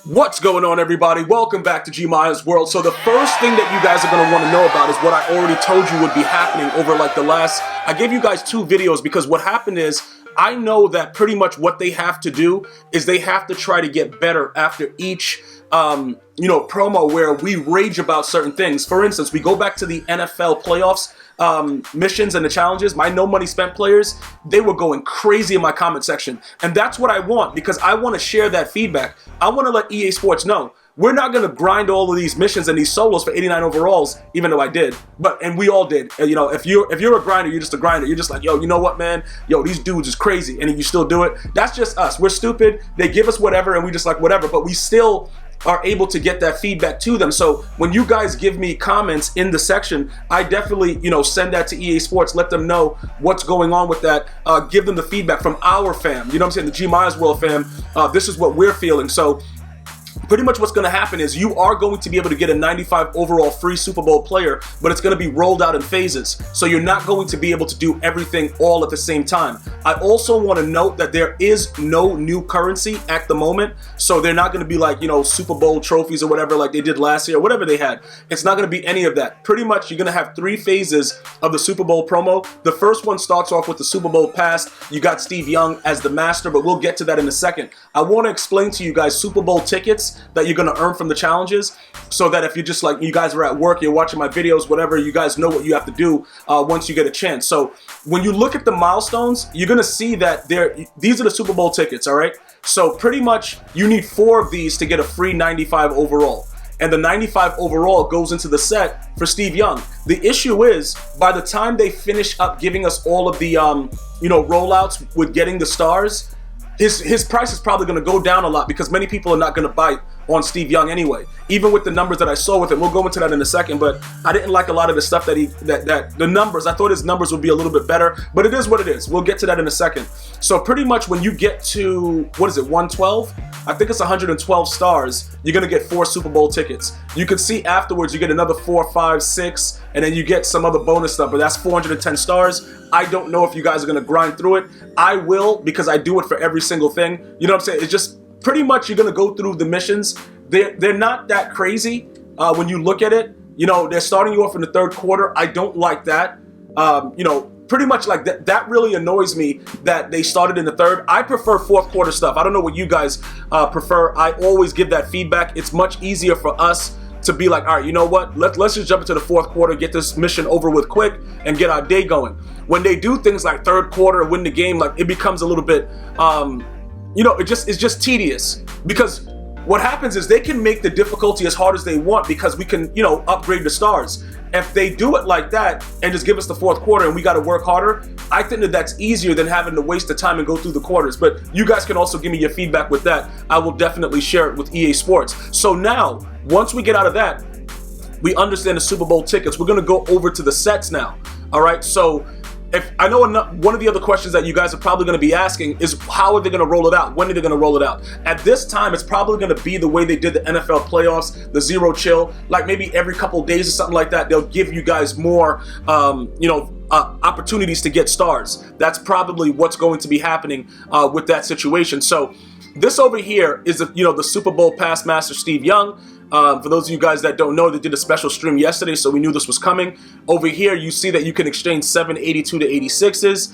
What's going on, everybody? Welcome back to GmiasWorld. So the first thing that you guys are going to want to know about is what I already told you would be happening over like the last, I gave you guys 2 videos because what happened is I know that pretty much what they have to do is they have to try to get better after each promo where we rage about certain things. For instance, we go back to the NFL playoffs missions and the challenges. My no money spent players, they were going crazy in my comment section. And that's what I want, because I want to share that feedback. I want to let EA Sports know we're not going to grind all of these missions and these solos for 89 overalls, even though I did. And we all did. You know, if you're a grinder, you're just a grinder. You're just like, yo, you know what, man? Yo, these dudes is crazy. And you still do it. That's just us. We're stupid. They give us whatever and we just like whatever. But we still are able to get that feedback to them. So when you guys give me comments in the section, I definitely, send that to EA Sports, let them know what's going on with that, give them the feedback from our fam, you know what I'm saying, the GmiasWorld fam, this is what we're feeling. So pretty much what's going to happen is you are going to be able to get a 95 overall free Super Bowl player, but it's going to be rolled out in phases. So you're not going to be able to do everything all at the same time. I also want to note that there is no new currency at the moment. So they're not going to be like, Super Bowl trophies or whatever like they did last year, whatever they had. It's not going to be any of that. Pretty much you're going to have 3 phases of the Super Bowl promo. The first one starts off with the Super Bowl pass. You got Steve Young as the master, but we'll get to that in a second. I want to explain to you guys Super Bowl tickets that you're going to earn from the challenges, so that if you're just like, you guys are at work, you're watching my videos, whatever, you guys know what you have to do once you get a chance. So when you look at the milestones, you're going to see that these are the Super Bowl tickets, all right? So pretty much you need 4 of these to get a free 95 overall. And the 95 overall goes into the set for Steve Young. The issue is, by the time they finish up giving us all of the, rollouts with getting the stars, his price is probably going to go down a lot because many people are not going to bite on Steve Young anyway. Even with the numbers that I saw with him, we'll go into that in a second, but I didn't like a lot of the stuff that the numbers, I thought his numbers would be a little bit better, but it is what it is. We'll get to that in a second. So pretty much when you get to, 112? I think it's 112 stars, you're going to get 4 Super Bowl tickets. You can see afterwards you get another 4, 5, 6, and then you get some other bonus stuff, but that's 410 stars. I don't know if you guys are going to grind through it. I will, because I do it for every single thing. You know what I'm saying? It's just pretty much you're going to go through the missions. They're not that crazy when you look at it. They're starting you off in the 3rd quarter. I don't like that. Pretty much like that really annoys me that they started in the 3rd. I prefer 4th quarter stuff. I don't know what you guys prefer. I always give that feedback. It's much easier for us to be like, all right, you know what? Let's just jump into the 4th quarter, get this mission over with quick, and get our day going. When they do things like 3rd quarter, win the game, like it becomes a little bit, it's just tedious, because what happens is they can make the difficulty as hard as they want because we can, upgrade the stars. If they do it like that and just give us the 4th quarter and we got to work harder, I think that that's easier than having to waste the time and go through the quarters. But you guys can also give me your feedback with that. I will definitely share it with EA Sports. So now, once we get out of that, we understand the Super Bowl tickets. We're going to go over to the sets now. All right, so if I know one of the other questions that you guys are probably going to be asking is, how are they going to roll it out? When are they going to roll it out? At this time, it's probably going to be the way they did the NFL playoffs, the zero chill, like maybe every couple days or something like that. They'll give you guys more, opportunities to get stars. That's probably what's going to be happening with that situation. So this over here is the Super Bowl pass master Steve Young. For those of you guys that don't know, they did a special stream yesterday, so we knew this was coming. Over here, you see that you can exchange 782 to 86s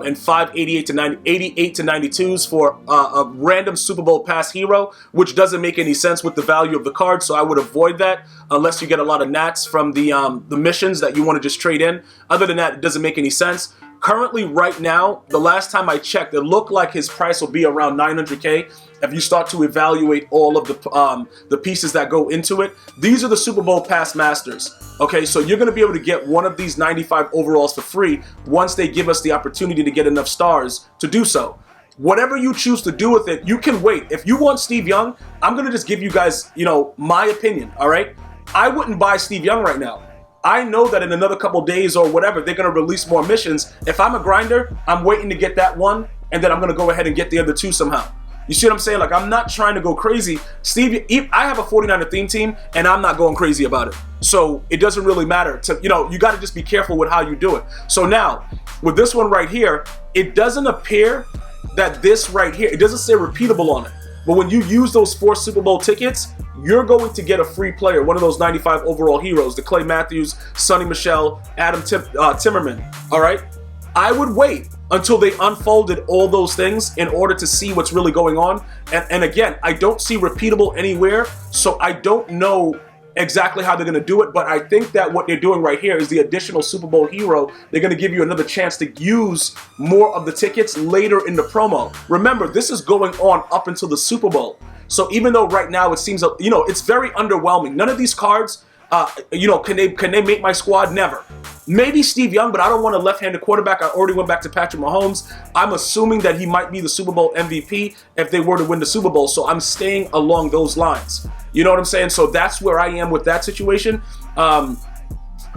and 588 to 88 to 92s for a random Super Bowl pass hero, which doesn't make any sense with the value of the card, so I would avoid that unless you get a lot of nats from the missions that you want to just trade in. Other than that, it doesn't make any sense. Currently, right now, the last time I checked, it looked like his price will be around 900K. If you start to evaluate all of the pieces that go into it, these are the Super Bowl pass masters. Okay, so you're going to be able to get one of these 95 overalls for free once they give us the opportunity to get enough stars to do so. Whatever you choose to do with it, you can wait. If you want Steve Young, I'm going to just give you guys, my opinion, all right? I wouldn't buy Steve Young right now. I know that in another couple days or whatever, they're going to release more missions. If I'm a grinder, I'm waiting to get that one, and then I'm going to go ahead and get the other 2 somehow. You see what I'm saying? Like, I'm not trying to go crazy. Steve, I have a 49er theme team, and I'm not going crazy about it. So it doesn't really matter. You got to just be careful with how you do it. So now, with this one right here, it doesn't appear that this right here, it doesn't say repeatable on it. But when you use those 4 Super Bowl tickets, you're going to get a free player, one of those 95 overall heroes, the Clay Matthews, Sonny Michel, Adam Timmerman, all right? I would wait until they unfolded all those things in order to see what's really going on. And again, I don't see repeatable anywhere, so I don't know exactly how they're going to do it, but I think that what they're doing right here is the additional Super Bowl hero. They're going to give you another chance to use more of the tickets later in the promo. Remember, this is going on up until the Super Bowl. So even though right now it seems, you know, it's very underwhelming. None of these cards, you know, can they make my squad? Never. Maybe Steve Young, but I don't want a left-handed quarterback. I already went back to Patrick Mahomes. I'm assuming that he might be the Super Bowl MVP if they were to win the Super Bowl. So I'm staying along those lines. You know what I'm saying? So that's where I am with that situation. I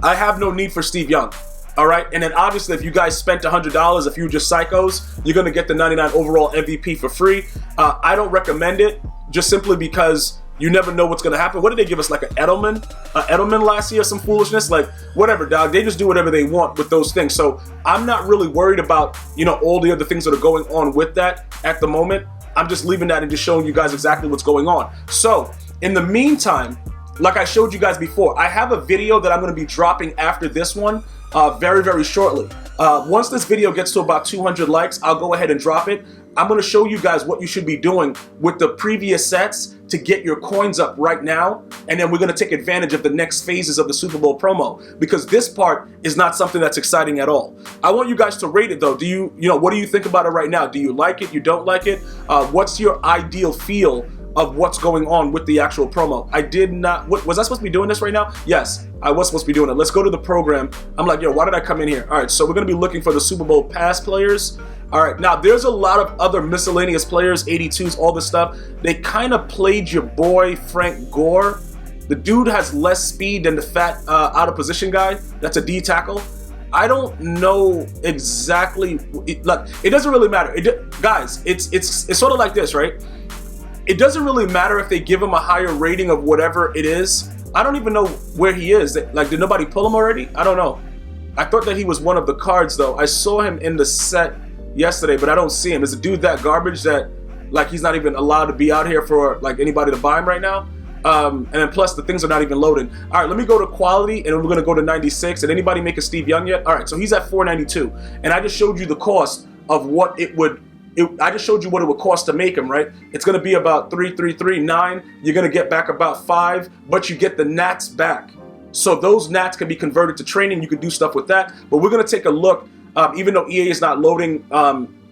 have no need for Steve Young. All right. And then obviously, if you guys spent $100, if you were just psychos, you're going to get the 99 overall MVP for free. I don't recommend it just simply because you never know what's going to happen. What did they give us? Like an Edelman last year, some foolishness? Like, whatever, dog. They just do whatever they want with those things. So I'm not really worried about, you know, all the other things that are going on with that at the moment. I'm just leaving that and just showing you guys exactly what's going on. So in the meantime, like I showed you guys before, I have a video that I'm going to be dropping after this one very, very shortly. Once this video gets to about 200 likes, I'll go ahead and drop it. I'm going to show you guys what you should be doing with the previous sets to get your coins up right now. And then we're going to take advantage of the next phases of the Super Bowl promo, because this part is not something that's exciting at all. I want you guys to rate it though. Do you know, what do you think about it right now? Do you like it? You don't like it? What's your ideal feel of what's going on with the actual promo? I did not, was I supposed to be doing this right now? Yes, I was supposed to be doing it. Let's go to the program. I'm like, yo, why did I come in here? All right, so we're going to be looking for the Super Bowl pass players. All right, now there's a lot of other miscellaneous players, 82s, all this stuff. They kind of played your boy Frank Gore. The dude has less speed than the fat out of position guy. That's a D tackle. I don't know exactly. Look, it doesn't really matter. Guys, it's sort of like this, right? It doesn't really matter if they give him a higher rating of whatever it is. I don't even know where he is. Like, did nobody pull him already? I don't know. I thought that he was one of the cards though. I saw him in the set yesterday, but I don't see him. Is the dude that garbage that, like, he's not even allowed to be out here for like anybody to buy him right now? And then plus the things are not even loading. All right, let me go to quality, and we're gonna go to 96. Did anybody make a Steve Young yet? All right, so he's at 492, and I just showed you the cost of what it would. I just showed you what it would cost to make him, right? It's gonna be about 3,339. You're gonna get back about 5, but you get the nats back. So those nats can be converted to training. You can do stuff with that. But we're gonna take a look. Even though EA is not loading,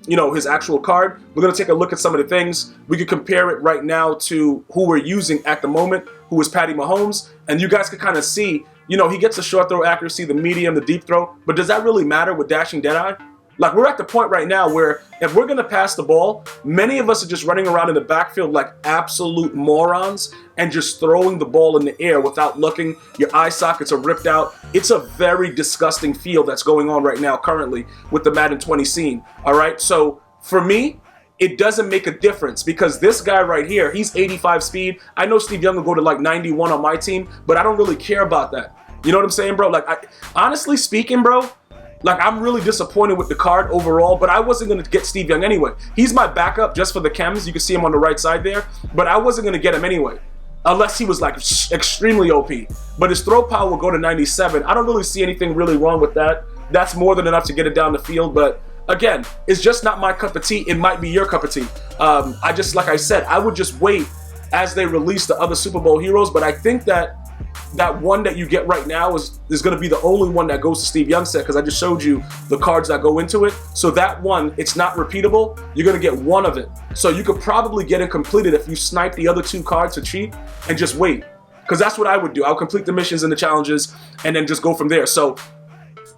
you know, his actual card, we're gonna take a look at some of the things. We could compare it right now to who we're using at the moment, who is Patty Mahomes, and you guys can kind of see, you know, he gets the short throw accuracy, the medium, the deep throw, but does that really matter with dashing Deadeye? Like, we're at the point right now where if we're gonna pass the ball, many of us are just running around in the backfield like absolute morons and just throwing the ball in the air without looking. Your eye sockets are ripped out. It's a very disgusting feel that's going on right now currently with the Madden 20 scene, all right? So for me, it doesn't make a difference because this guy right here, he's 85 speed. I know Steve Young will go to like 91 on my team, but I don't really care about that. You know what I'm saying, bro? Like, honestly speaking, bro, like, I'm really disappointed with the card overall, but I wasn't going to get Steve Young anyway. He's my backup just for the chems. You can see him on the right side there, but I wasn't going to get him anyway, unless he was like extremely OP. But his throw power will go to 97. I don't really see anything really wrong with that. That's more than enough to get it down the field, but again, it's just not my cup of tea. It might be your cup of tea. I just, like I said, I would just wait as they release the other Super Bowl heroes, but I think that one that you get right now is going to be the only one that goes to Steve Young set, because I just showed you the cards that go into it. So that one, it's not repeatable. You're going to get one of it. So you could probably get it completed if you snipe the other 2 cards for cheap and just wait. Because that's what I would do. I'll complete the missions and the challenges and then just go from there. So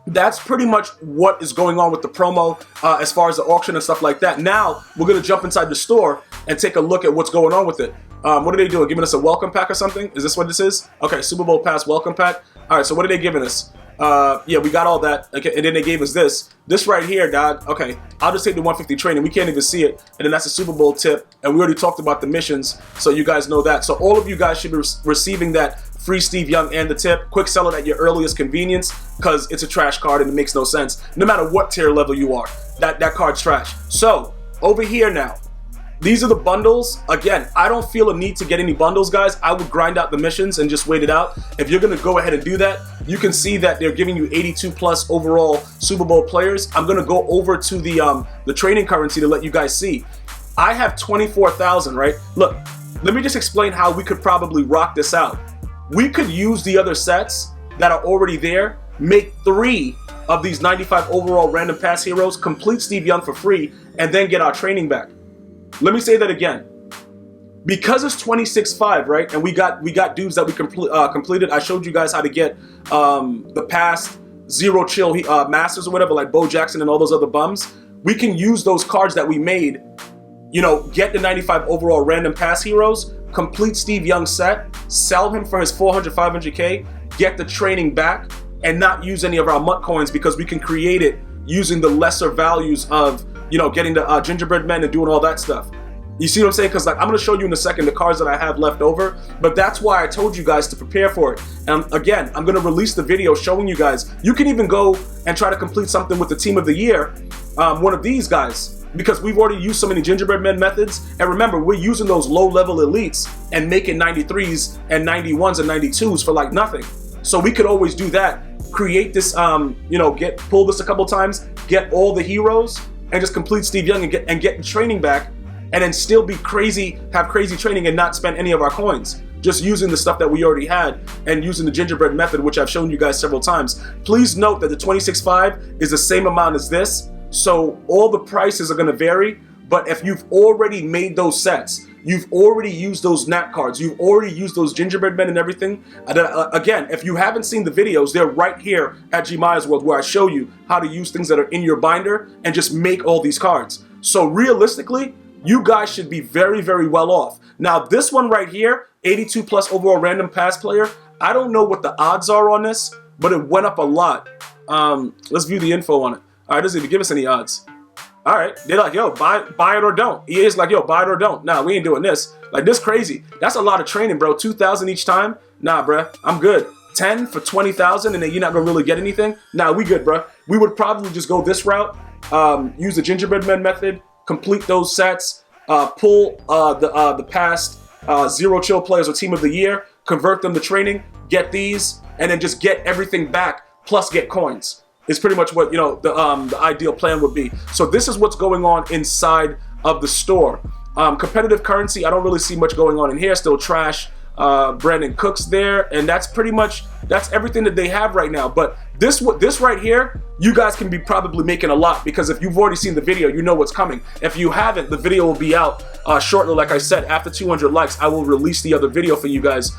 that's pretty much what is going on with the promo as far as the auction and stuff like that. Now, we're going to jump inside the store and take a look at what's going on with it. What are they doing? Giving us a welcome pack or something? Is this what this is? Okay, Super Bowl Pass welcome pack. All right, so what are they giving us? Yeah, we got all that. Okay, and then they gave us this. This right here, dog. Okay, I'll just take the 150 training. We can't even see it. And then that's a Super Bowl tip. And we already talked about the missions, so you guys know that. So all of you guys should be receiving that free Steve Young and the tip. Quick sell it at your earliest convenience, because it's a trash card and it makes no sense. No matter what tier level you are, that card's trash. So over here now, These are the bundles. Again, I don't feel a need to get any bundles, guys. I would grind out the missions and just wait it out. If you're gonna go ahead and do that, you can see that they're giving you 82 plus overall Super Bowl players. I'm gonna go over to the training currency to let you guys see. I have 24,000, right? Look, let me just explain how we could probably rock this out. We could use the other sets that are already there, make 3 of these 95 overall random pass heroes, complete Steve Young for free, and then get our training back. Let me say that again. Because it's 26.5, right? And we got dudes that we completed. I showed you guys how to get the past zero chill masters or whatever, like Bo Jackson and all those other bums. We can use those cards that we made, you know, get the 95 overall random pass heroes, complete Steve Young set, sell him for his 400, 500K, get the training back, and not use any of our MUT coins because we can create it using the lesser values of, you know, getting the gingerbread men and doing all that stuff. You see what I'm saying? Because like I'm going to show you in a second the cards that I have left over, but that's why I told you guys to prepare for it. And again, I'm going to release the video showing you guys. You can even go and try to complete something with the team of the year, one of these guys, because we've already used so many gingerbread men methods. And remember, we're using those low-level elites and making 93s and 91s and 92s for like nothing. So we could always do that. Create this, you know, pull this a couple times, get all the heroes, and just complete Steve Young and get the training back, and then still be crazy, have crazy training and not spend any of our coins. Just using the stuff that we already had and using the gingerbread method, which I've shown you guys several times. Please note that the 26.5 is the same amount as this, so all the prices are gonna vary, but if you've already made those sets, you've already used those nap cards, you've already used those gingerbread men and everything. Again, if you haven't seen the videos, they're right here at GmiasWorld where I show you how to use things that are in your binder and just make all these cards. So realistically, you guys should be very, very well off. Now this one right here, 82 plus overall random pass player, I don't know what the odds are on this, but it went up a lot. Let's view the info on it. All right, it doesn't even give us any odds. All right, they're like, yo, buy it or don't. EA's like, yo, buy it or don't. Nah, we ain't doing this. Like, this crazy. That's a lot of training, bro. 2,000 each time. Nah, bruh, I'm good. 10 for 20,000 and then you're not gonna really get anything. Nah, we good, bruh. We would probably just go this route. Use the gingerbread men method, complete those sets, pull the past zero chill players or team of the year, convert them to training, get these, and then just get everything back plus get coins. It's pretty much what, you know, the ideal plan would be. So this is what's going on inside of the store. Competitive currency, I don't really see much going on in here. Still trash. Brandon Cooks there, and that's everything that they have right now. But this right here, you guys can be probably making a lot, because if you've already seen the video, you know what's coming. If you haven't, the video will be out shortly. Like I said, after 200 likes, I will release the other video for you guys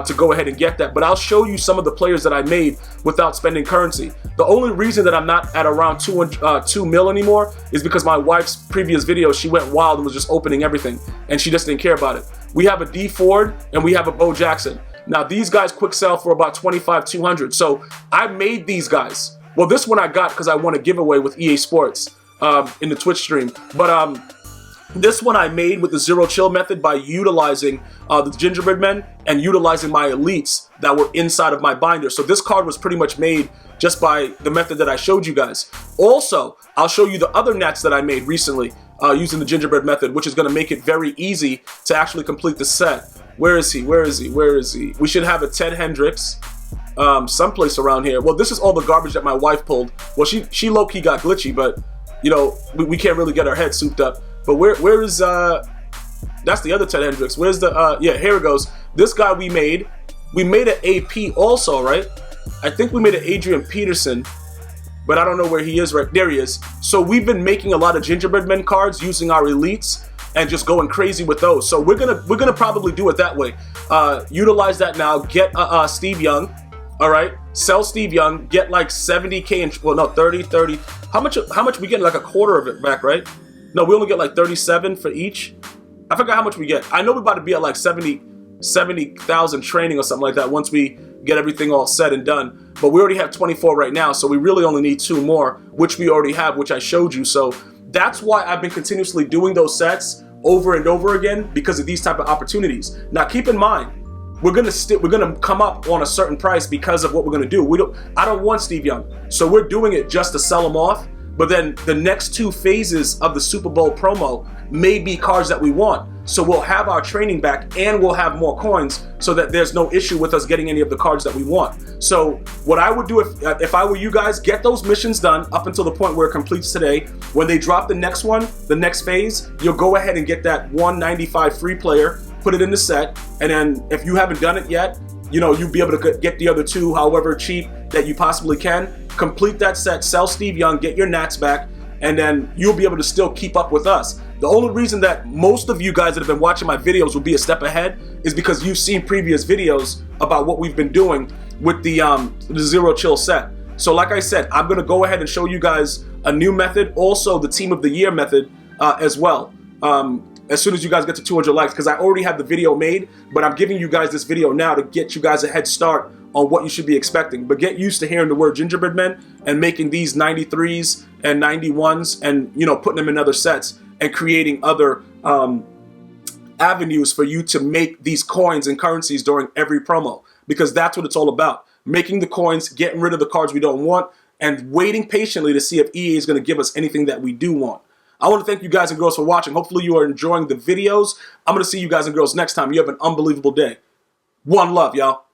to go ahead and get that. But I'll show you some of the players that I made without spending currency. The only reason that I'm not at around 2 mil anymore is because my wife's previous video, she went wild and was just opening everything, and she just didn't care about it. We have a D Ford and we have a Bo Jackson. Now these guys quick sell for about 25-200. So I made these guys. Well, this one I got because I won a giveaway with EA Sports in the Twitch stream. But this one I made with the zero chill method by utilizing the gingerbread men and utilizing my elites that were inside of my binder. So this card was pretty much made just by the method that I showed you guys. Also, I'll show you the other nats that I made recently using the gingerbread method, which is going to make it very easy to actually complete the set. Where is he? Where is he? Where is he? We should have a Ted Hendricks someplace around here. Well, this is all the garbage that my wife pulled. Well, she low-key got glitchy, but you know, we can't really get our head souped up. But where is that's the other Ted Hendricks. Where's the yeah, here it goes. This guy we made an AP also, right? I think we made an Adrian Peterson, but I don't know where he is. Right there he is. So we've been making a lot of gingerbread men cards using our elites and just going crazy with those. So we're gonna probably do it that way. Utilize that now. Get Steve Young. All right. Sell Steve Young. Get like 70K and well, no, 30. How much we get? Like a quarter of it back, right? No, we only get like 37 for each. I forgot how much we get. I know we're about to be at like 70,000 training or something like that once we get everything all said and done. But we already have 24 right now, so we really only need 2 more, which we already have, which I showed you. So that's why I've been continuously doing those sets over and over again, because of these type of opportunities. Now keep in mind, we're gonna come up on a certain price because of what we're gonna do. I don't want Steve Young, so we're doing it just to sell him off. But then the next 2 phases of the Super Bowl promo may be cards that we want. So we'll have our training back and we'll have more coins so that there's no issue with us getting any of the cards that we want. So what I would do if I were you guys, get those missions done up until the point where it completes today. When they drop the next one, the next phase, you'll go ahead and get that 195 free player, put it in the set, and then if you haven't done it yet, you know, you'll be able to get the other 2 however cheap that you possibly can. Complete that set, sell Steve Young, get your Nats back, and then you'll be able to still keep up with us. The only reason that most of you guys that have been watching my videos will be a step ahead is because you've seen previous videos about what we've been doing with the Zero Chill set. So like I said, I'm going to go ahead and show you guys a new method, also the Team of the Year method as well. As soon as you guys get to 200 likes, because I already have the video made, but I'm giving you guys this video now to get you guys a head start on what you should be expecting. But get used to hearing the word gingerbread men and making these 93s and 91s and, you know, putting them in other sets and creating other avenues for you to make these coins and currencies during every promo, because that's what it's all about. Making the coins, getting rid of the cards we don't want, and waiting patiently to see if EA is going to give us anything that we do want. I want to thank you guys and girls for watching. Hopefully you are enjoying the videos. I'm going to see you guys and girls next time. You have an unbelievable day. One love, y'all.